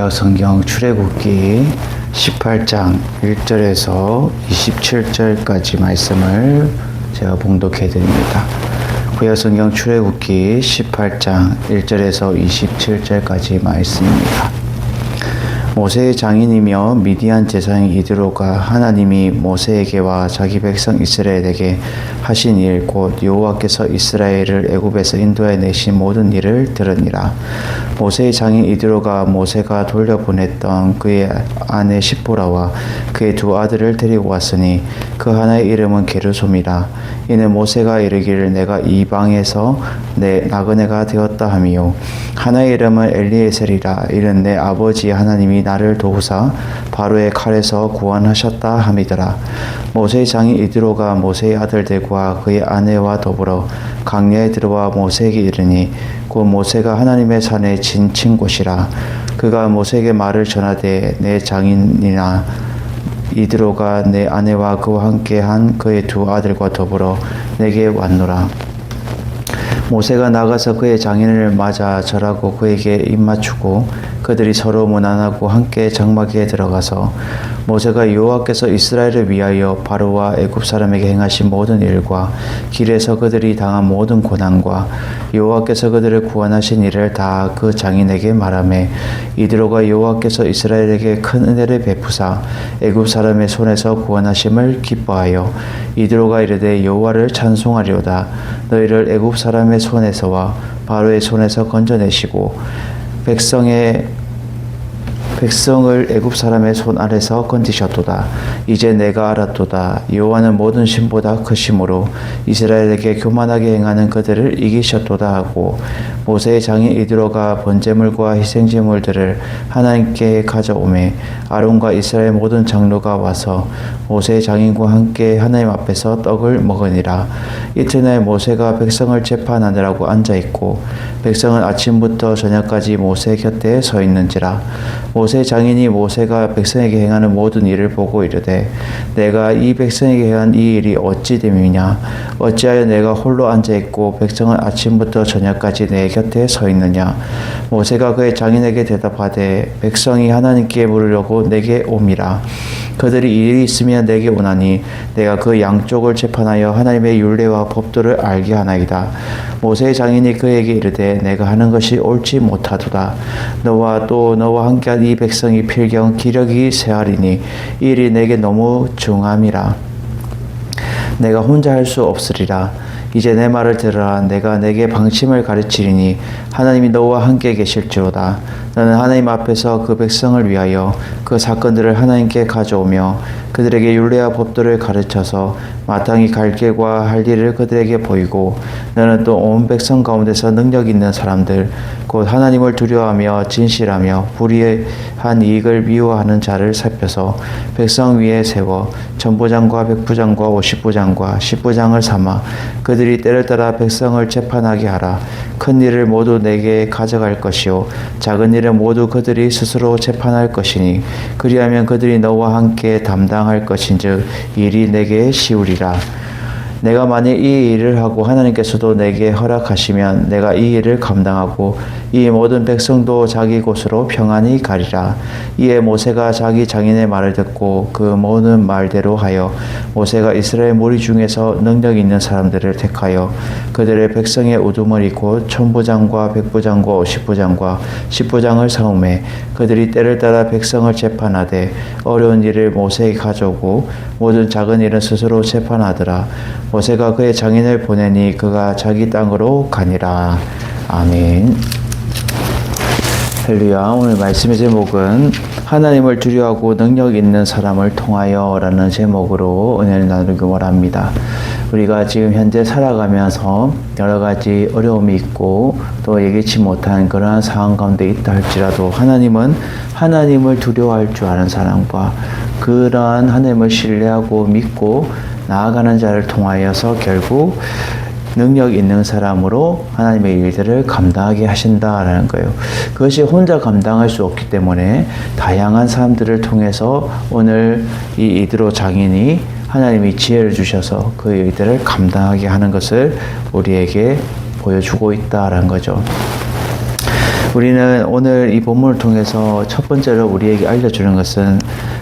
구약 성경 출애굽기 18장 1절에서 27절까지 말씀을 제가 봉독해 드립니다. 구약 성경 출애굽기 18장 1절에서 27절까지 말씀입니다. 모세의 장인이며 미디안 제사장 이드로가 하나님이 모세에게와 자기 백성 이스라엘에게 하신 일 곧 여호와께서 이스라엘을 애굽에서 인도해 내신 모든 일을 들으니라. 모세의 장인 이드로가 모세가 돌려보냈던 그의 아내 시보라와 그의 두 아들을 데리고 왔으니 그 하나의 이름은 게르솜이라. 이는 모세가 이르기를 내가 이방에서 내 나그네가 되었다 하미요, 하나의 이름은 엘리에셀이라. 이는 내 아버지 하나님이 나를 도우사 바로의 칼에서 구원하셨다 함이더라. 모세의 장인 이드로가 모세의 아들들과 그의 아내와 더불어 광야에 들어와 모세에게 이르니 곧 모세가 하나님의 산에 지친 곳이라. 그가 모세에게 말을 전하되 내 장인이나 이드로가 내 아내와 그와 함께한 그의 두 아들과 더불어 내게 왔노라. 모세가 나가서 그의 장인을 맞아 절하고 그에게 입맞추고 그들이 서로 무난하고 함께 장막에 들어가서 모세가 여호와께서 이스라엘을 위하여 바로와 애굽 사람에게 행하신 모든 일과 길에서 그들이 당한 모든 고난과 여호와께서 그들을 구원하신 일을 다 그 장인에게 말하매 이드로가 여호와께서 이스라엘에게 큰 은혜를 베푸사 애굽 사람의 손에서 구원하심을 기뻐하여 이드로가 이르되 여호와를 찬송하리로다. 너희를 애굽 사람의 손에서와 바로의 손에서 건져내시고 백성을 애굽 사람의 손 아래서 건지셨도다. 이제 내가 알았도다. 여호와는 모든 신보다 크심으로 이스라엘에게 교만하게 행하는 그들을 이기셨도다 하고 모세의 장인 이드로가 번제물과 희생제물들을 하나님께 가져오매 아론과 이스라엘 모든 장로가 와서 모세의 장인과 함께 하나님 앞에서 떡을 먹으니라. 이튿날 모세가 백성을 재판하느라고 앉아있고 백성은 아침부터 저녁까지 모세 곁에 서 있는지라. 모세의 장인이 모세가 백성에게 행하는 모든 일을 보고 이르되 내가 이 백성에게 행한 이 일이 어찌 됨이냐. 어찌하여 내가 홀로 앉아있고 백성은 아침부터 저녁까지 내 곁에 서 있느냐. 모세가 그의 장인에게 대답하되 백성이 하나님께 물으려고 내게 옴이라. 그들이 일이 있으면 내게 오나니 내가 그 양쪽을 재판하여 하나님의 율례와 법도를 알게 하나이다. 모세의 장인이 그에게 이르되 내가 하는 것이 옳지 못하도다. 너와 또 너와 함께한 이 백성이 필경 기력이 쇠하리니 이 일이 내게 너무 중함이라. 내가 혼자 할 수 없으리라. 이제 내 말을 들으라. 내가 내게 방침을 가르치리니 하나님이 너와 함께 계실지로다. 너는 하나님 앞에서 그 백성을 위하여 그 사건들을 하나님께 가져오며 그들에게 율례와 법도를 가르쳐서 마땅히 갈 길과 할 일을 그들에게 보이고 너는 또 온 백성 가운데서 능력 있는 사람들 곧 하나님을 두려워하며 진실하며 불의한 이익을 미워하는 자를 살펴서 백성 위에 세워 전부장과 백부장과 오십부장과 십부장을 삼아 그들이 때를 따라 백성을 재판하게 하라. 큰 일을 모두 내게 가져갈 것이요 작은 일은 모두 그들이 스스로 재판할 것이니 그리하면 그들이 너와 함께 담당할 것인즉 일이 내게 쉬우리라. 내가 만일 이 일을 하고 하나님께서도 내게 허락하시면 내가 이 일을 감당하고 이 모든 백성도 자기 곳으로 평안히 가리라. 이에 모세가 자기 장인의 말을 듣고 그 모든 말대로 하여 모세가 이스라엘 무리 중에서 능력 있는 사람들을 택하여 그들의 백성의 우두머리 곧 천부장과 백부장과 오십부장과 십부장을 사오매 그들이 때를 따라 백성을 재판하되 어려운 일을 모세에게 가져오고 모든 작은 일은 스스로 재판하더라. 모세가 그의 장인을 보내니 그가 자기 땅으로 가니라. 아멘. 할렐루야. 오늘 말씀의 제목은 하나님을 두려워하고 능력 있는 사람을 통하여 라는 제목으로 은혜를 나누기 원합니다. 우리가 지금 현재 살아가면서 여러 가지 어려움이 있고 또 예기치 못한 그러한 상황 가운데 있다 할지라도 하나님은 하나님을 두려워할 줄 아는 사람과 그러한 하나님을 신뢰하고 믿고 나아가는 자를 통하여서 결국 능력 있는 사람으로 하나님의 일들을 감당하게 하신다라는 거예요. 그것이 혼자 감당할 수 없기 때문에 다양한 사람들을 통해서 오늘 이 이드로 장인이 하나님이 지혜를 주셔서 그 일들을 감당하게 하는 것을 우리에게 보여주고 있다라는 거죠. 우리는 오늘 이 본문을 통해서 첫 번째로 우리에게 알려주는 것은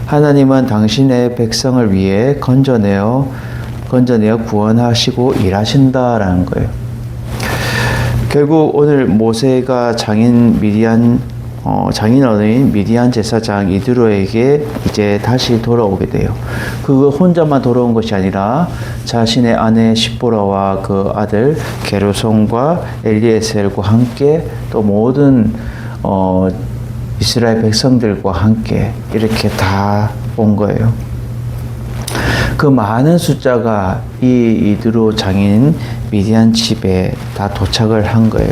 하나님은 당신의 백성을 위해 건져내어 구원하시고 일하신다라는 거예요. 결국 오늘 모세가 장인 어른인 미디안 제사장 이드로에게 이제 다시 돌아오게 돼요. 그거 혼자만 돌아온 것이 아니라 자신의 아내 십보라와 그 아들 게르솜과 엘리에셀과 함께 또 모든 이스라엘 백성들과 함께 이렇게 다 온 거예요. 그 많은 숫자가 이 이드로 장인 미디안 집에 다 도착을 한 거예요.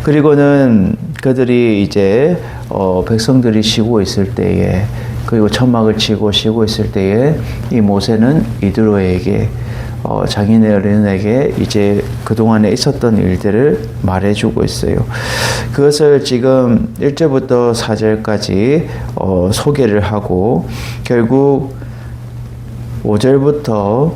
그리고는 그들이 이제 백성들이 쉬고 있을 때에, 그리고 천막을 치고 쉬고 있을 때에 이 모세는 이드로에게 장인의 어른에게 이제 그동안에 있었던 일들을 말해주고 있어요. 그것을 지금 1절부터 4절까지 소개를 하고 결국 5절부터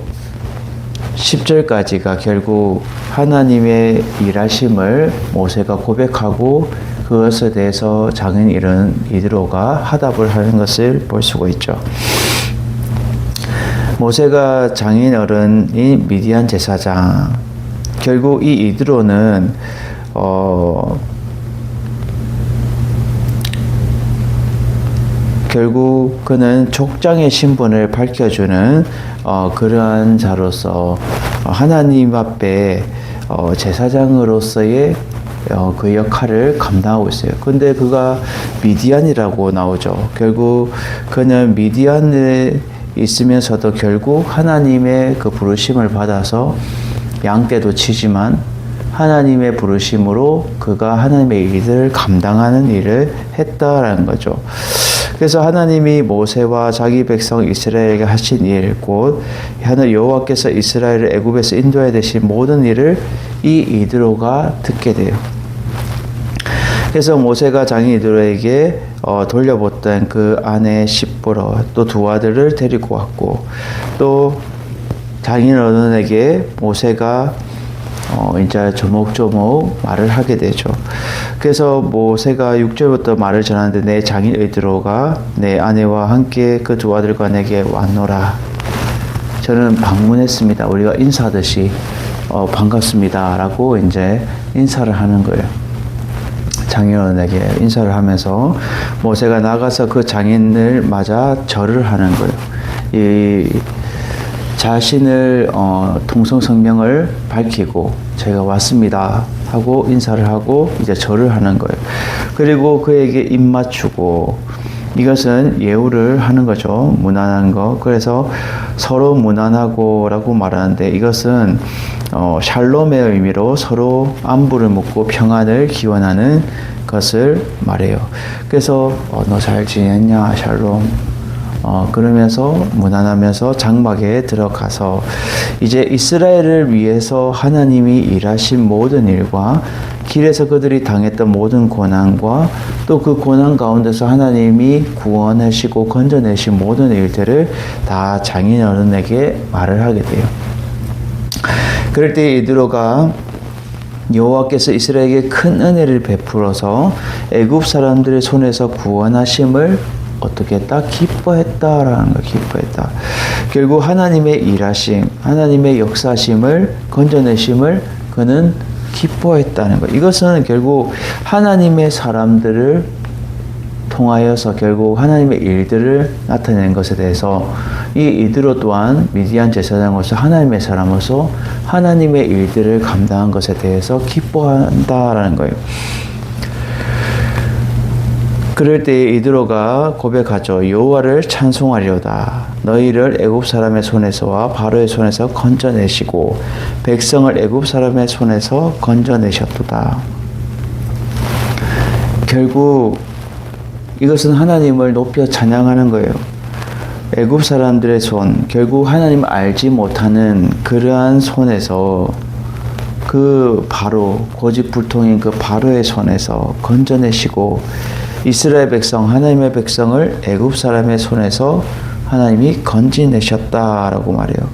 10절까지가 결국 하나님의 일하심을 모세가 고백하고 그것에 대해서 장인 이드로가 화답을 하는 것을 볼 수가 있죠. 모세가 장인 어른인 미디안 제사장, 결국 이 이드로는 결국 그는 족장의 신분을 밝혀주는 그러한 자로서 하나님 앞에 제사장으로서의 그 역할을 감당하고 있어요. 근데 그가 미디안이라고 나오죠. 결국 그는 미디안에 있으면서도 결국 하나님의 그 부르심을 받아서 양떼도 치지만 하나님의 부르심으로 그가 하나님의 일들을 감당하는 일을 했다라는 거죠. 그래서 하나님이 모세와 자기 백성 이스라엘에게 하신 일, 곧 여호와께서 이스라엘을 애굽에서 인도해 되신 모든 일을 이 이드로가 듣게 돼요. 그래서 모세가 장인 이드로에게 돌려보던 그 아내 십보라 또 두 아들을 데리고 왔고, 또 장인 어른에게 모세가 이제 조목조목 말을 하게 되죠. 그래서 모세가 6절부터 말을 전하는데, 내 장인 이드로가 내 아내와 함께 그 두 아들과 내게 왔노라. 저는 방문했습니다. 우리가 인사하듯이 반갑습니다 라고 이제 인사를 하는 거예요. 장인어른에게 인사를 하면서 모세가 나가서 그 장인을 맞아 절을 하는 거예요. 이 자신을 통성성명을 밝히고 제가 왔습니다 하고 인사를 하고 이제 절을 하는 거예요. 그리고 그에게 입 맞추고, 이것은 예우를 하는 거죠. 무난한 거. 그래서 서로 무난하고라고 말하는데, 이것은 샬롬의 의미로 서로 안부를 묻고 평안을 기원하는 것을 말해요. 그래서 너 잘 지냈냐 샬롬. 그러면서 무난하면서 장막에 들어가서 이제 이스라엘을 위해서 하나님이 일하신 모든 일과 길에서 그들이 당했던 모든 고난과 또 그 고난 가운데서 하나님이 구원하시고 건져내신 모든 일들을 다 장인 어른에게 말을 하게 돼요. 그럴 때 이드로가 여호와께서 이스라엘에게 큰 은혜를 베풀어서 애굽 사람들의 손에서 구원하심을 어떻게 했다? 기뻐했다라는 거, 기뻐했다. 결국 하나님의 일하심, 하나님의 역사심을, 건져내심을 그는 기뻐했다는 거. 이것은 결국 하나님의 사람들을 통하여서 결국 하나님의 일들을 나타내는 것에 대해서 이 이드로 또한 미디안 제사장으로서 하나님의 사람으로서 하나님의 일들을 감당한 것에 대해서 기뻐한다라는 거예요. 그럴 때 이드로가 고백하죠. 여호와를 찬송하리로다. 너희를 애굽 사람의 손에서와 바로의 손에서 건져내시고 백성을 애굽 사람의 손에서 건져내셨도다. 결국 이것은 하나님을 높여 찬양하는 거예요. 애굽 사람들의 손, 결국 하나님을 알지 못하는 그러한 손에서, 그 바로 고집불통인 그 바로의 손에서 건져내시고 이스라엘 백성, 하나님의 백성을 애굽 사람의 손에서 하나님이 건져내셨다라고 말해요.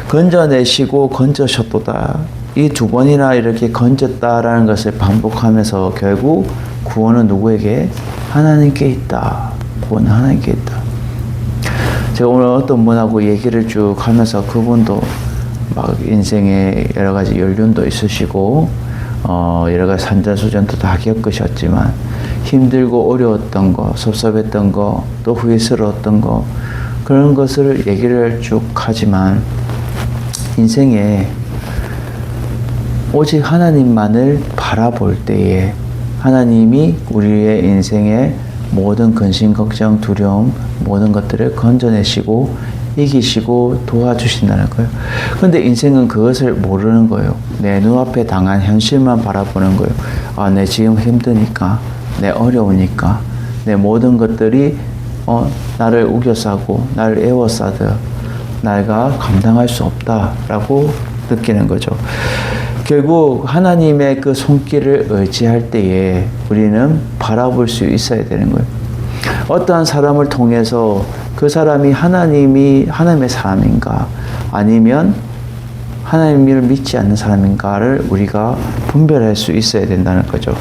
건져내시고 건져셨도다. 이 두 번이나 이렇게 건졌다라는 것을 반복하면서 결국 구원은 누구에게? 하나님께 있다. 구원은 하나님께 있다. 제가 오늘 어떤 분하고 얘기를 쭉 하면서 그분도 막 인생에 여러 가지 연륜도 있으시고 여러 가지 산전수전도 다 겪으셨지만 힘들고 어려웠던 거, 섭섭했던 거, 또 후회스러웠던 거 그런 것을 얘기를 쭉 하지만 인생에 오직 하나님만을 바라볼 때에 하나님이 우리의 인생의 모든 근심, 걱정, 두려움 모든 것들을 건져내시고 이기시고 도와주신다는 거예요. 그런데 인생은 그것을 모르는 거예요. 내 눈앞에 당한 현실만 바라보는 거예요. 아, 내 지금 힘드니까, 내 어려우니까, 내 모든 것들이 나를 우겨싸고 나를 에워싸듯 내가 감당할 수 없다라고 느끼는 거죠. 결국 하나님의 그 손길을 의지할 때에 우리는 바라볼 수 있어야 되는 거예요. 어떠한 사람을 통해서 그 사람이 하나님의 사람인가 아니면 하나님을 믿지 않는 사람인가를 우리가 분별할 수 있어야 된다는 거죠.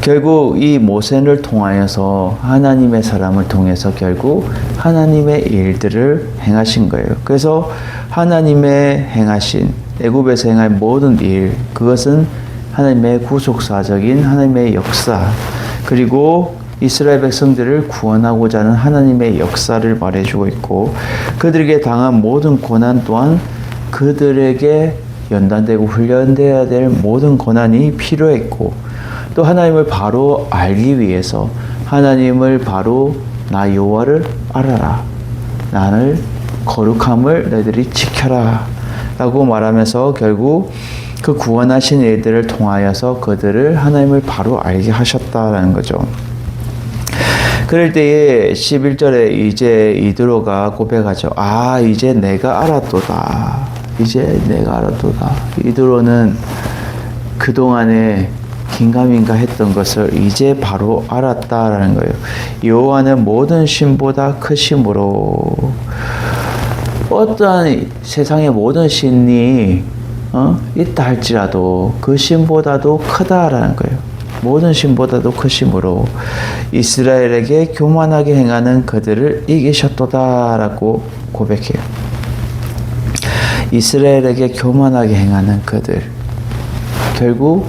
결국 이 모세를 통하여서 하나님의 사람을 통해서 결국 하나님의 일들을 행하신 거예요. 그래서 하나님의 행하신 애굽에서 행한 모든 일, 그것은 하나님의 구속사적인 하나님의 역사, 그리고 이스라엘 백성들을 구원하고자 하는 하나님의 역사를 말해주고 있고, 그들에게 당한 모든 고난 또한 그들에게 연단되고 훈련되어야 될 모든 고난이 필요했고, 또 하나님을 바로 알기 위해서 하나님을 바로 나 여호와를 알아라, 나를 거룩함을 너희들이 지켜라 라고 말하면서 결국 그 구원하신 일들을 통하여서 그들을 하나님을 바로 알게 하셨다라는 거죠. 그럴 때에 11절에 이제 이드로가 고백하죠. 아, 이제 내가 알았도다. 이제 내가 알았도다. 이드로는 그동안에 긴가민가 했던 것을 이제 바로 알았다라는 거예요. 여호와는 모든 신보다 크심으로, 어떠한 세상의 모든 신이 있다 할지라도 그 신보다도 크다라는 거예요. 모든 신보다도 크심으로 이스라엘에게 교만하게 행하는 그들을 이기셨도다라고 고백해요. 이스라엘에게 교만하게 행하는 그들, 결국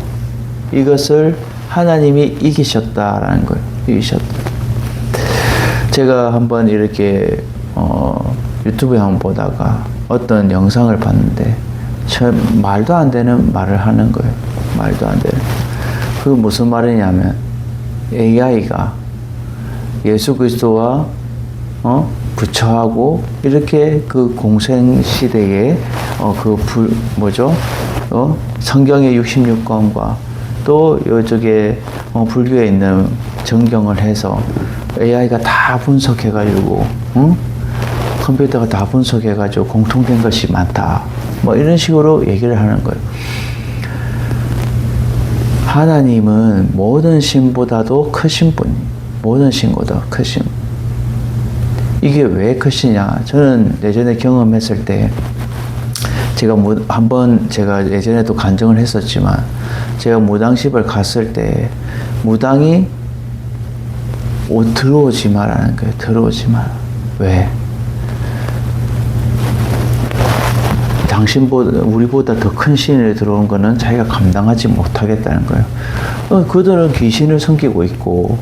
이것을 하나님이 이기셨다라는 거예요. 이기셨다. 제가 한번 이렇게 유튜브에 한번 보다가 어떤 영상을 봤는데 말도 안 되는 말을 하는 거예요. 말도 안 되는. 그 무슨 말이냐면 AI가 예수 그리스도와 부처하고 이렇게 그 공생 시대에 성경의 66권과 또 이쪽에 불교에 있는 정경을 해서 AI가 다 분석해가지고 컴퓨터가 다 분석해가지고 공통된 것이 많다. 뭐 이런 식으로 얘기를 하는 거예요. 하나님은 모든 신보다도 크신 분, 모든 신보다 크신. 이게 왜 크시냐? 저는 예전에 경험했을 때 제가 한번 예전에도 간증을 했었지만 제가 무당집을 갔을 때 무당이 들어오지 마라는 거예요. 들어오지 마라. 왜? 우리보다 더 큰 신이 들어온 거는 자기가 감당하지 못하겠다는 거예요. 그들은 귀신을 섬기고 있고,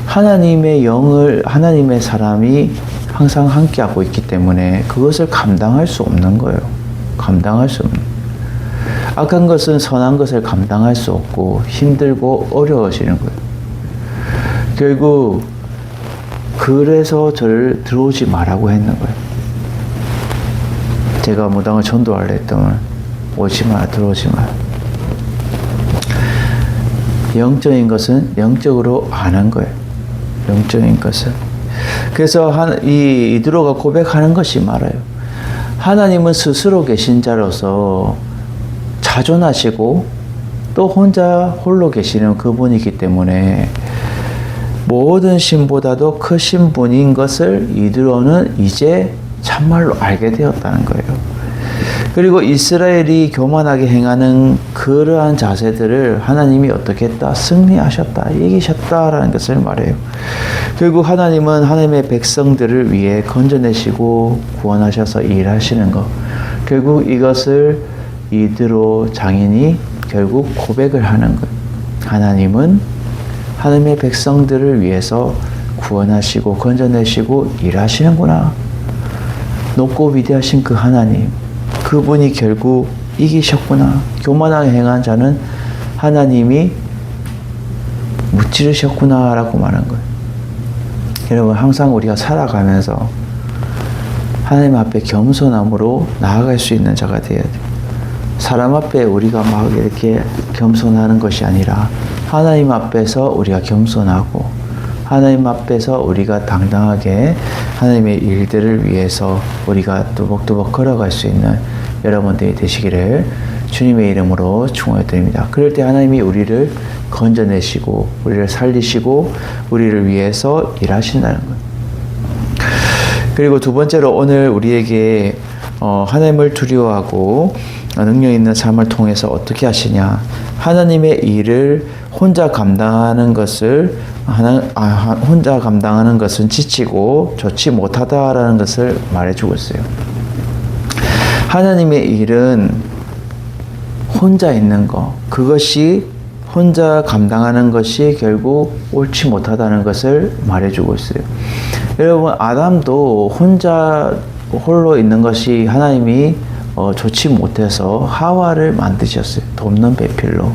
하나님의 하나님의 사람이 항상 함께하고 있기 때문에 그것을 감당할 수 없는 거예요. 감당할 수 없는. 악한 것은 선한 것을 감당할 수 없고 힘들고 어려워지는 거예요. 결국 그래서 저를 들어오지 말라고 했는 거예요. 제가 무당을 전도하려 했더니 오지 마라, 들어오지 마라. 영적인 것은 영적으로 아는 거예요. 영적인 것은. 그래서 이드로가 고백하는 것이 말아요. 하나님은 스스로 계신 자로서 자존하시고 또 홀로 계시는 그분이기 때문에 모든 신보다도 크신 분인 것을 이드로는 이제 참말로 알게 되었다는 거예요. 그리고 이스라엘이 교만하게 행하는 그러한 자세들을 하나님이 어떻게 했다? 승리하셨다, 이기셨다라는 것을 말해요. 결국 하나님은 하나님의 백성들을 위해 건져내시고 구원하셔서 일하시는 것. 결국 이것을 이드로 장인이 결국 고백을 하는 것. 하나님은 하나님의 백성들을 위해서 구원하시고 건져내시고 일하시는구나. 높고 위대하신 그 하나님, 그분이 결국 이기셨구나. 교만하게 행한 자는 하나님이 무찌르셨구나 라고 말한 거예요. 여러분, 항상 우리가 살아가면서 하나님 앞에 겸손함으로 나아갈 수 있는 자가 되어야 돼요. 사람 앞에 우리가 막 이렇게 겸손하는 것이 아니라 하나님 앞에서 우리가 겸손하고 하나님 앞에서 우리가 당당하게 하나님의 일들을 위해서 우리가 뚜벅뚜벅 걸어갈 수 있는 여러분들이 되시기를 주님의 이름으로 축원해 드립니다. 그럴 때 하나님이 우리를 건져내시고 우리를 살리시고 우리를 위해서 일하신다는 거예요. 그리고 두 번째로 오늘 우리에게 하나님을 두려워하고 능력 있는 삶을 통해서 어떻게 하시냐. 하나님의 일을 혼자 감당하는 것을 혼자 감당하는 것은 지치고 좋지 못하다라는 것을 말해주고 있어요. 하나님의 일은 혼자 있는 것, 그것이 혼자 감당하는 것이 결국 옳지 못하다는 것을 말해주고 있어요. 여러분, 아담도 혼자 홀로 있는 것이 하나님이 좋지 못해서 하와를 만드셨어요. 돕는 배필로.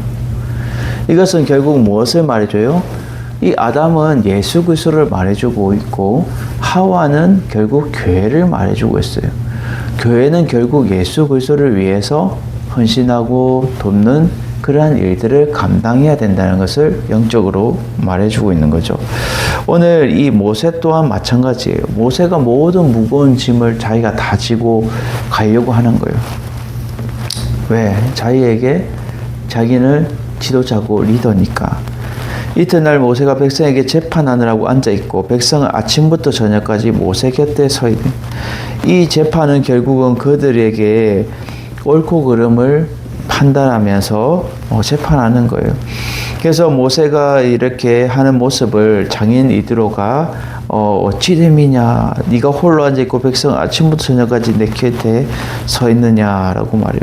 이것은 결국 무엇을 말해줘요? 이 아담은 예수 그리스도를 말해주고 있고 하와는 결국 교회를 말해주고 있어요. 교회는 결국 예수 그리스도를 위해서 헌신하고 돕는 그러한 일들을 감당해야 된다는 것을 영적으로 말해주고 있는 거죠. 오늘 이 모세 또한 마찬가지예요. 모세가 모든 무거운 짐을 자기가 다 지고 가려고 하는 거예요. 왜? 자기는 지도자고 리더니까. 이튿날 모세가 백성에게 재판하느라고 앉아있고 백성은 아침부터 저녁까지 모세 곁에 서 있는 이 재판은 결국은 그들에게 옳고 그름을 판단하면서 재판하는 거예요. 그래서 모세가 이렇게 하는 모습을 장인 이드로가 어찌 됨이냐, 네가 홀로 앉아있고 백성 아침부터 저녁까지 내 곁에 서 있느냐라고 말해요.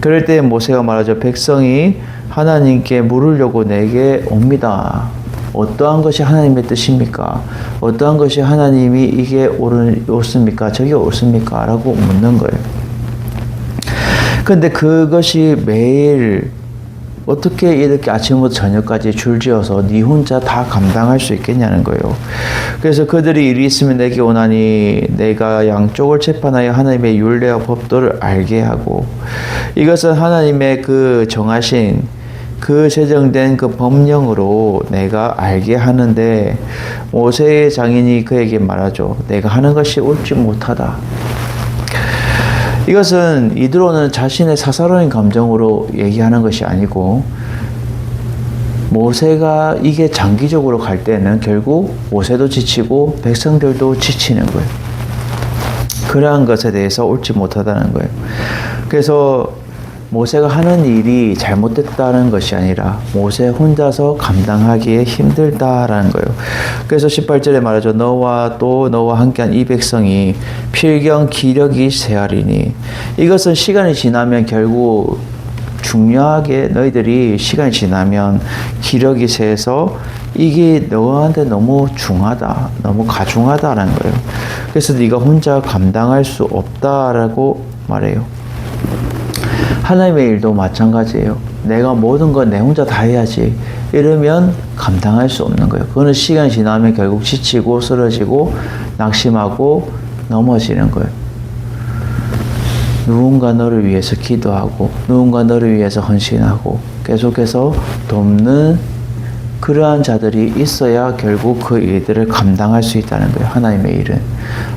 그럴 때 모세가 말하죠. 백성이 하나님께 물으려고 내게 옵니다. 어떠한 것이 하나님의 뜻입니까? 어떠한 것이 하나님이 이게 옳습니까? 저게 옳습니까? 라고 묻는 거예요. 근데 그것이 매일 어떻게 이렇게 아침부터 저녁까지 줄지어서 네 혼자 다 감당할 수 있겠냐는 거예요. 그래서 그들이 일이 있으면 내게 오나니 내가 양쪽을 재판하여 하나님의 율례와 법도를 알게 하고, 이것은 하나님의 그 정하신 그 제정된 그 법령으로 내가 알게 하는데, 모세의 장인이 그에게 말하죠. 내가 하는 것이 옳지 못하다. 이것은 이드로는 자신의 사사로운 감정으로 얘기하는 것이 아니고, 모세가 이게 장기적으로 갈 때는 결국 모세도 지치고 백성들도 지치는 거예요. 그러한 것에 대해서 옳지 못하다는 거예요. 그래서 모세가 하는 일이 잘못됐다는 것이 아니라 모세 혼자서 감당하기에 힘들다라는 거예요. 그래서 18절에 말하죠. 너와 함께한 이 백성이 필경 기력이 쇠하리니. 이것은 시간이 지나면 결국 중요하게 너희들이 시간이 지나면 기력이 쇠해서 이게 너한테 너무 중하다, 너무 가중하다라는 거예요. 그래서 네가 혼자 감당할 수 없다라고 말해요. 하나님의 일도 마찬가지예요. 내가 모든 걸 내 혼자 다 해야지 이러면 감당할 수 없는 거예요. 그거는 시간이 지나면 결국 지치고 쓰러지고 낙심하고 넘어지는 거예요. 누군가 너를 위해서 기도하고 누군가 너를 위해서 헌신하고 계속해서 돕는 그러한 자들이 있어야 결국 그 일들을 감당할 수 있다는 거예요.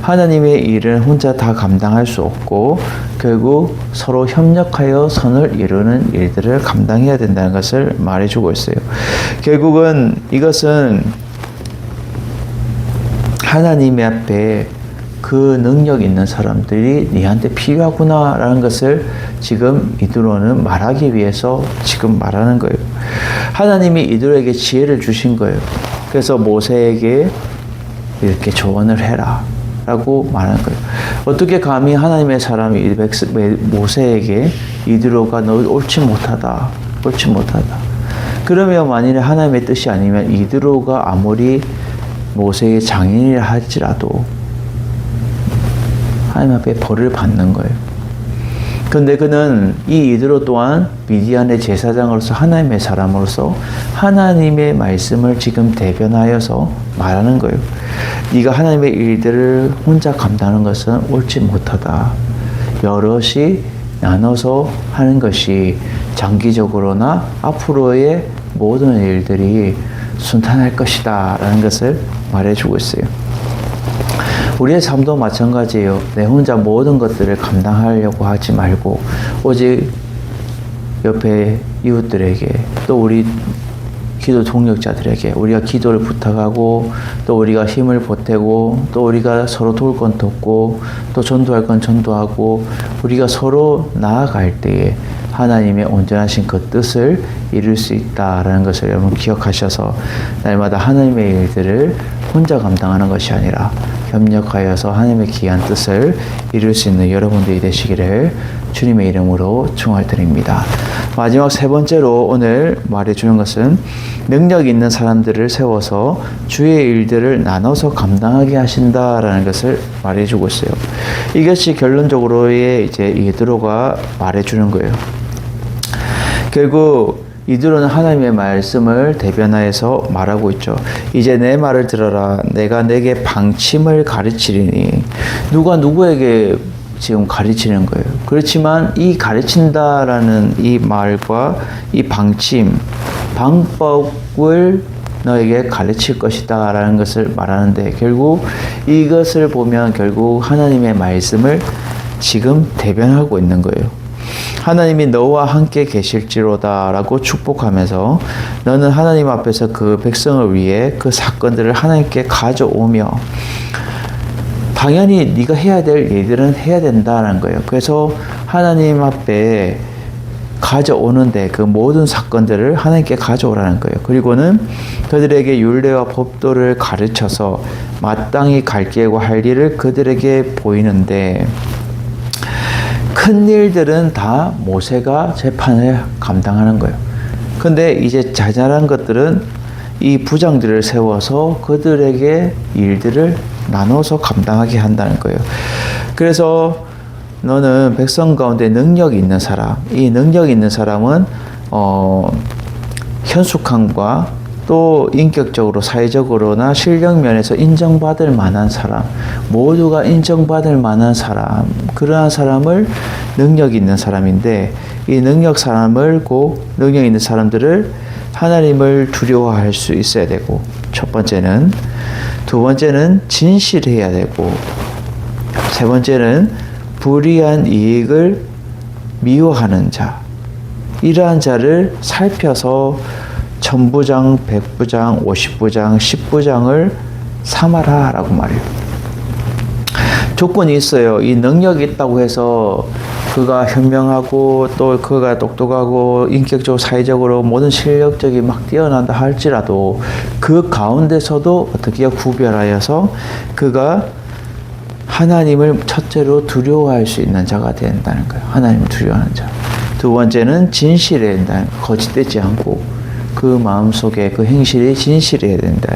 하나님의 일은 혼자 다 감당할 수 없고 결국 서로 협력하여 선을 이루는 일들을 감당해야 된다는 것을 말해주고 있어요. 결국은 이것은 하나님 앞에 그 능력 있는 사람들이 네한테 필요하구나라는 것을 지금 이드로는 말하기 위해서 지금 말하는 거예요. 하나님이 이드로에게 지혜를 주신 거예요. 그래서 모세에게 이렇게 조언을 해라 라고 말하는 거예요. 어떻게 감히 하나님의 사람이 모세에게 이드로가 너 옳지 못하다. 그러면 만일에 하나님의 뜻이 아니면 이드로가 아무리 모세의 장인이라 할지라도 하나님 앞에 벌을 받는 거예요. 그런데 그는 이 이드로 또한 미디안의 제사장으로서 하나님의 사람으로서 하나님의 말씀을 지금 대변하여서 말하는 거예요. 네가 하나님의 일들을 혼자 감당하는 것은 옳지 못하다. 여럿이 나눠서 하는 것이 장기적으로나 앞으로의 모든 일들이 순탄할 것이다 라는 것을 말해주고 있어요. 우리의 삶도 마찬가지예요. 내 혼자 모든 것들을 감당하려고 하지 말고 오직 옆에 이웃들에게 또 우리 기도 동력자들에게 우리가 기도를 부탁하고 또 우리가 힘을 보태고 또 우리가 서로 도울 건 돕고 또 전도할 건 전도하고 우리가 서로 나아갈 때에 하나님의 온전하신 그 뜻을 이룰 수 있다라는 것을 여러분 기억하셔서 날마다 하나님의 일들을 혼자 감당하는 것이 아니라 협력하여서 하나님의 귀한 뜻을 이룰 수 있는 여러분들이 되시기를 주님의 이름으로 축원드립니다. 마지막 세 번째로 오늘 말해주는 것은 능력 있는 사람들을 세워서 주의 일들을 나눠서 감당하게 하신다라는 것을 말해주고 있어요. 이것이 결론적으로의 이제 이드로가 말해주는 거예요. 결국 이드로는 하나님의 말씀을 대변하여서 말하고 있죠. 이제 내 말을 들어라. 내가 내게 방침을 가르치리니. 누가 누구에게 지금 가르치는 거예요. 그렇지만 이 가르친다라는 이 말과 이 방침, 방법을 너에게 가르칠 것이다 라는 것을 말하는데 결국 이것을 보면 결국 하나님의 말씀을 지금 대변하고 있는 거예요. 하나님이 너와 함께 계실지로다 라고 축복하면서 너는 하나님 앞에서 그 백성을 위해 그 사건들을 하나님께 가져오며 당연히 네가 해야 될 일들은 해야 된다는 거예요. 그래서 하나님 앞에 가져오는데 그 모든 사건들을 하나님께 가져오라는 거예요. 그리고는 그들에게 율례와 법도를 가르쳐서 마땅히 갈 길과 할 일을 그들에게 보이는데 큰 일들은 다 모세가 재판을 감당하는 거예요. 근데 이제 자잘한 것들은 이 부장들을 세워서 그들에게 일들을 나눠서 감당하게 한다는 거예요. 그래서 너는 백성 가운데 능력이 있는 사람, 이 능력이 있는 사람은 현숙함과 또 인격적으로 사회적으로나 실력 면에서 인정받을 만한 사람, 모두가 인정받을 만한 사람, 그러한 사람을 능력 있는 사람인데 이 능력 있는 사람들을 하나님을 두려워할 수 있어야 되고 첫 번째는, 두 번째는 진실해야 되고 세 번째는 불이한 이익을 미워하는 자, 이러한 자를 살펴서 천부장, 백부장, 50부장, 10부장을 삼아라 라고 말해요. 조건이 있어요. 이 능력이 있다고 해서 그가 현명하고 또 그가 똑똑하고 인격적으로 사회적으로 모든 실력적이 막 뛰어난다 할지라도 그 가운데서도 어떻게 구별하여서 그가 하나님을 첫째로 두려워할 수 있는 자가 된다는 거예요. 하나님을 두려워하는 자. 두 번째는 진실해야 된다. 거짓되지 않고 그 마음속에 그 행실이 진실해야 된다.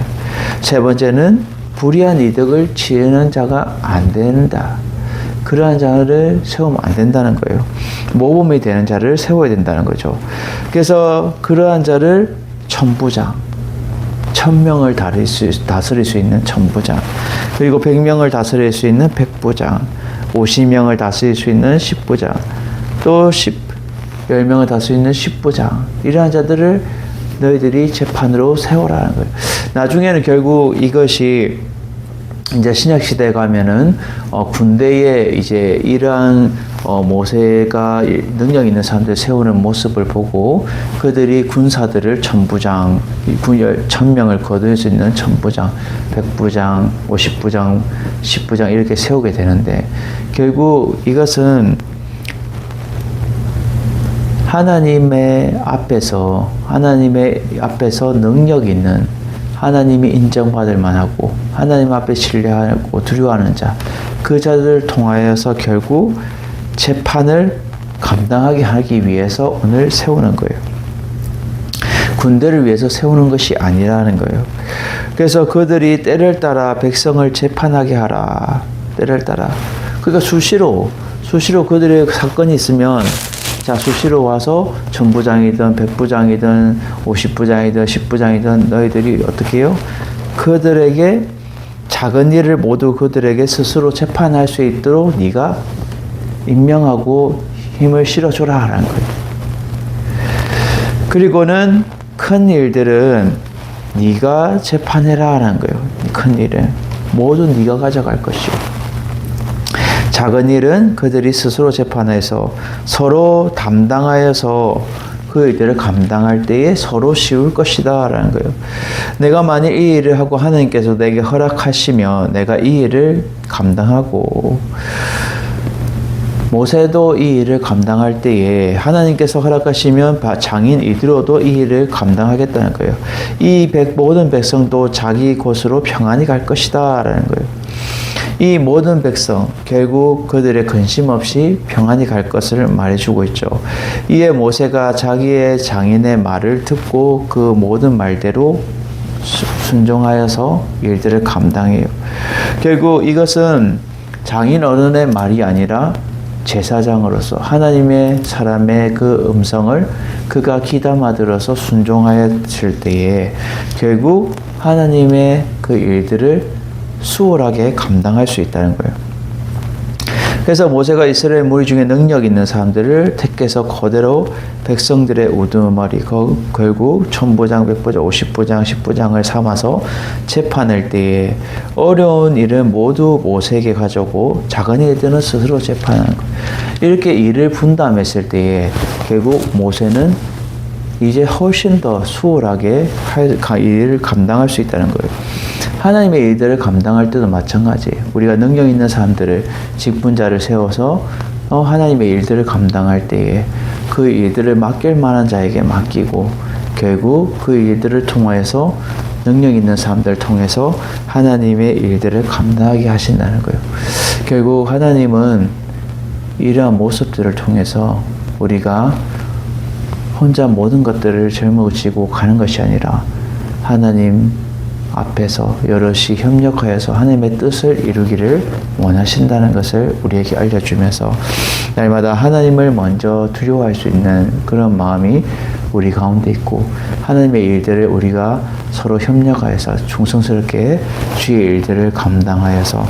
세 번째는 불의한 이득을 취하는 자가 안 된다. 그러한 자를 세우면 안 된다는 거예요. 모범이 되는 자를 세워야 된다는 거죠. 그래서 그러한 자를 천부장, 1000명을 다스릴 수 있는 천부장, 그리고 100명을 다스릴 수 있는 백부장, 50명을 다스릴 수 있는 10부장, 또 10명을 다스릴 수 있는 10부장, 이러한 자들을 너희들이 재판으로 세워라는 거예요. 나중에는 결국 이것이 이제 신약 시대에 가면은 군대에 이제 이러한 모세가 능력 있는 사람들 세우는 모습을 보고 그들이 군사들을 천부장, 1000명을 거둘 수 있는 천부장, 100부장, 50부장, 10부장 이렇게 세우게 되는데 결국 이것은 하나님의 앞에서 능력 있는 하나님이 인정받을 만하고 하나님 앞에 신뢰하고 두려워하는 자, 그 자들을 통하여서 결국 재판을 감당하게 하기 위해서 오늘 세우는 거예요. 군대를 위해서 세우는 것이 아니라는 거예요. 그래서 그들이 때를 따라 백성을 재판하게 하라. 때를 따라. 그러니까 수시로 그들의 사건이 있으면 자, 수시로 와서 천부장이든 백부장이든 50부장이든 10부장이든 너희들이 어떻게 해요? 그들에게 작은 일을 모두 그들에게 스스로 재판할 수 있도록 네가 임명하고 힘을 실어줘라 하는 거예요. 그리고는 큰 일들은 네가 재판해라 하는 거예요. 큰 일은 모두 네가 가져갈 것이고 작은 일은 그들이 스스로 재판해서 서로 담당하여서 그 일들을 감당할 때에 서로 쉬울 것이다 라는 거예요. 내가 만일 이 일을 하고 하나님께서 내게 허락하시면 내가 이 일을 감당하고 모세도 이 일을 감당할 때에 하나님께서 허락하시면 장인 이드로도 이 일을 감당하겠다는 거예요. 이 모든 백성도 자기 곳으로 평안히 갈 것이다 라는 거예요. 이 모든 백성 결국 그들의 근심 없이 평안히 갈 것을 말해주고 있죠. 이에 모세가 자기의 장인의 말을 듣고 그 모든 말대로 순종하여서 일들을 감당해요. 결국 이것은 장인 어른의 말이 아니라 제사장으로서 하나님의 사람의 그 음성을 그가 귀담아 들어서 순종하였을 때에 결국 하나님의 그 일들을 수월하게 감당할 수 있다는 거예요. 그래서 모세가 이스라엘 무리 중에 능력 있는 사람들을 택해서 그대로 백성들의 우두머리 결국 천부장, 백부장, 50부장, 10부장을 삼아서 재판할 때에 어려운 일은 모두 모세에게 가져오고 작은 일들은 스스로 재판하는 거예요. 이렇게 일을 분담했을 때에 결국 모세는 이제 훨씬 더 수월하게 일을 감당할 수 있다는 거예요. 하나님의 일들을 감당할 때도 마찬가지예요. 우리가 능력 있는 사람들을 직분자를 세워서 하나님의 일들을 감당할 때에 그 일들을 맡길 만한 자에게 맡기고 결국 그 일들을 통해서 능력 있는 사람들을 통해서 하나님의 일들을 감당하게 하신다는 거예요. 결국 하나님은 이러한 모습들을 통해서 우리가 혼자 모든 것들을 짊어지고 가는 것이 아니라 하나님 앞에서 여럿이 협력하여서 하나님의 뜻을 이루기를 원하신다는 것을 우리에게 알려주면서 날마다 하나님을 먼저 두려워할 수 있는 그런 마음이 우리 가운데 있고 하나님의 일들을 우리가 서로 협력하여서 충성스럽게 주의 일들을 감당하여서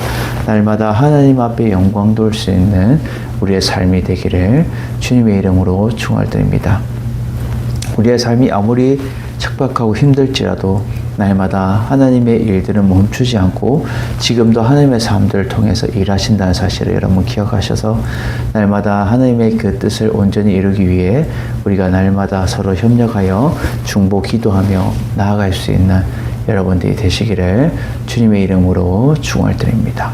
날마다 하나님 앞에 영광 돌 수 있는 우리의 삶이 되기를 주님의 이름으로 축원드립니다. 우리의 삶이 아무리 척박하고 힘들지라도 날마다 하나님의 일들은 멈추지 않고 지금도 하나님의 사람들을 통해서 일하신다는 사실을 여러분 기억하셔서 날마다 하나님의 그 뜻을 온전히 이루기 위해 우리가 날마다 서로 협력하여 중보 기도하며 나아갈 수 있는 여러분들이 되시기를 주님의 이름으로 축원드립니다.